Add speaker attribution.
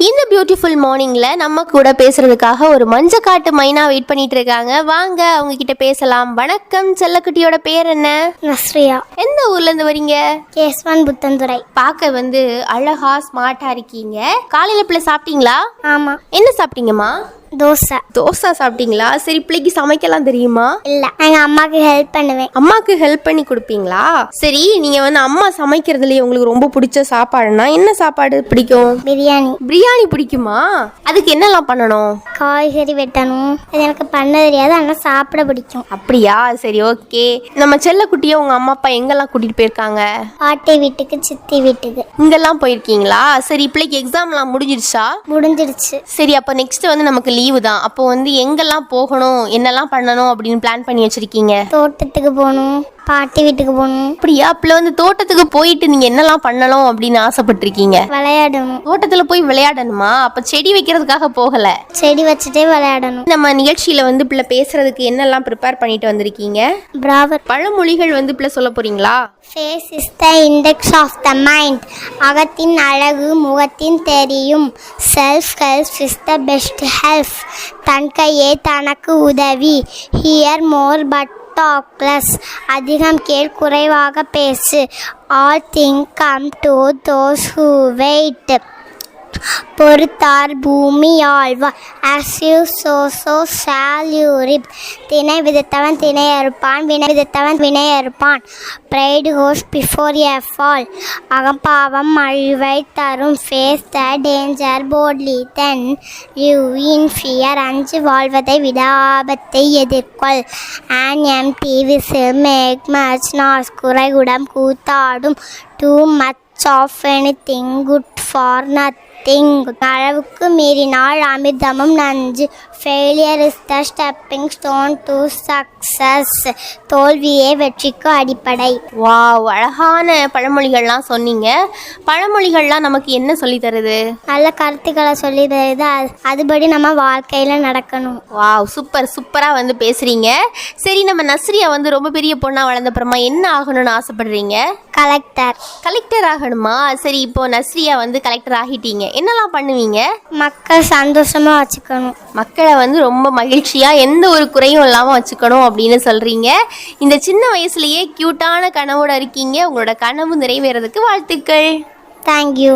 Speaker 1: இந்த பியூட்டிஃபுல் மார்னிங்ல நம்ம கூட பேசுறதுக்காக ஒரு மஞ்சக்காட்டு மைனா வெயிட் பண்ணிட்டு இருக்காங்க. வாங்க அவங்க கிட்ட பேசலாம். வணக்கம், செல்லக்குட்டியோட பேர் என்ன?
Speaker 2: நஸ்ரியா.
Speaker 1: எந்த ஊர்ல இருந்து வரீங்க?
Speaker 2: கேஸ்வான் புத்தந்துறை.
Speaker 1: பார்க்க வந்து அழகா ஸ்மார்ட்டா இருக்கீங்க. காலையில பிள்ளை சாப்பிட்டீங்களா?
Speaker 2: ஆமா.
Speaker 1: என்ன சாப்பிட்டீங்கம்மா?
Speaker 2: தோசை.
Speaker 1: தோசை சாப்பிட்டீங்களா? சரி, பிள்ளைக்கு சமைக்கலாம் தெரியுமா?
Speaker 2: இல்ல, எங்க அம்மாக்கு ஹெல்ப் பண்ணுவேன்.
Speaker 1: அம்மாக்கு ஹெல்ப் பண்ணி கொடுப்பீங்களா? சரி, நீங்க வந்து அம்மா சமைக்கிறதுலயே உங்களுக்கு ரொம்ப பிடிச்ச சாப்பாடுனா என்ன சாப்பாடு பிடிக்கும்?
Speaker 2: பிரியாணி.
Speaker 1: பிரியாணி பிடிக்குமா? அதுக்கு என்னெல்லாம் பண்ணணும்?
Speaker 2: காய்கறி வெட்டணும். அது எனக்கு பண்ண தெரியாது, ஆனால் சாப்பிட பிடிக்கும்.
Speaker 1: அப்படியா? சரி, ஓகே. நம்ம செல்லக்குட்டியை உங்க அம்மா அப்பா எங்கெல்லாம் கூட்டிட்டு போயிருக்காங்க?
Speaker 2: பாட்டி வீட்டுக்கு, சித்தி வீட்டுக்கு.
Speaker 1: இங்கெல்லாம் போயிருக்கீங்களா? சரி, பிள்ளைக்கு எக்ஸாம்லாம் முடிஞ்சிருச்சா?
Speaker 2: முடிஞ்சிருச்சு.
Speaker 1: சரி, அப்போ நெக்ஸ்ட் வந்து நமக்கு லீவு தான். அப்போ வந்து எங்கெல்லாம் போகணும், என்னெல்லாம் பண்ணணும் அப்படின்னு பிளான் பண்ணி வச்சிருக்கீங்க?
Speaker 2: தோட்டத்துக்கு போகணும், பாட்டி வீட்டுக்கு போகணும்.
Speaker 1: அப்படியா? அப்போ வந்து தோட்டத்துக்கு போயிட்டு நீங்க என்னெல்லாம் பண்ணணும் அப்படின்னு ஆசைப்பட்டிருக்கீங்க?
Speaker 2: விளையாடணும்.
Speaker 1: தோட்டத்துல போய் விளையாடணுமா? அப்ப செடி வைக்கிறதுக்காக போகல,
Speaker 2: செடி வச்சுட்டே விளையாடணும்.
Speaker 1: நம்ம நிகழ்ச்சியில வந்து பிள்ளை பேசுறதுக்கு என்னெல்லாம் ப்ரிப்பேர் பண்ணிட்டு வந்திருக்கீங்க?
Speaker 2: பிராவர்.
Speaker 1: பழமொழிகள் வந்து பிள்ளை சொல்ல போறீங்களா?
Speaker 2: Face is the index of the mind. அகத்தின் அழகு முகத்தின் தெரியும். Self help is the best help. தன் கையே தனக்கு உதவி. Hear more but talk less. அதிகம் கேள், குறைவாக பேசு. All things come to those who wait. பொறுத்தார் பூமி ஆழ்வார். as you sow so shall you reap. தினை விதைத்தவன் தினை அறுப்பான், வினை விதைத்தவன் வினை அறுப்பான். pride goes before a fall. அகம்பாவம் அழிவை தரும். face the danger boldly then live in fear. அஞ்சு வாழ்வதை விட ஆபத்தை எதிர்கொள். an empty whistle make much noise. குறைகுடம் கூத்தாடும். too much of anything good for nothing. அளவுக்கு மீறினால் அமிர்தமும் நஞ்சு. Failure is the stepping stone to success. தோல்வியே வெற்றிக்கு அடிப்படை.
Speaker 1: வாவ், அழகான பழமொழிகள்லாம் சொன்னீங்க. பழமொழிகள்லாம் நமக்கு என்ன சொல்லி தருது?
Speaker 2: நல்ல கருத்துக்களை சொல்லி தருது. அதுபடி நம்ம வாழ்க்கையில நடக்கணும்.
Speaker 1: வாவ், சூப்பர் சூப்பரா வந்து பேசுறீங்க. சரி, நம்ம நஸ்ரியா வந்து ரொம்ப பெரிய பொண்ணா வளர்ந்தப்புறமா என்ன ஆகணும்னு ஆசைப்படுறீங்க?
Speaker 2: கலெக்டர்.
Speaker 1: கலெக்டர் ஆகணுமா? சரி, இப்போ நஸ்ரியா வந்து கலெக்டர் ஆகிட்டீங்க, என்னெல்லாம் பண்ணுவீங்க?
Speaker 2: மக்கள் சந்தோஷமா வச்சுக்கணும்.
Speaker 1: மக்களை வந்து ரொம்ப மகிழ்ச்சியா எந்த ஒரு குறையும் இல்லாம வச்சுக்கணும் அப்படின்னு சொல்றீங்க. இந்த சின்ன வயசுலயே கியூட்டான கனவோட இருக்கீங்க. உங்களோட கனவு நிறைவேறதுக்கு வாழ்த்துக்கள்.
Speaker 2: தேங்க்யூ.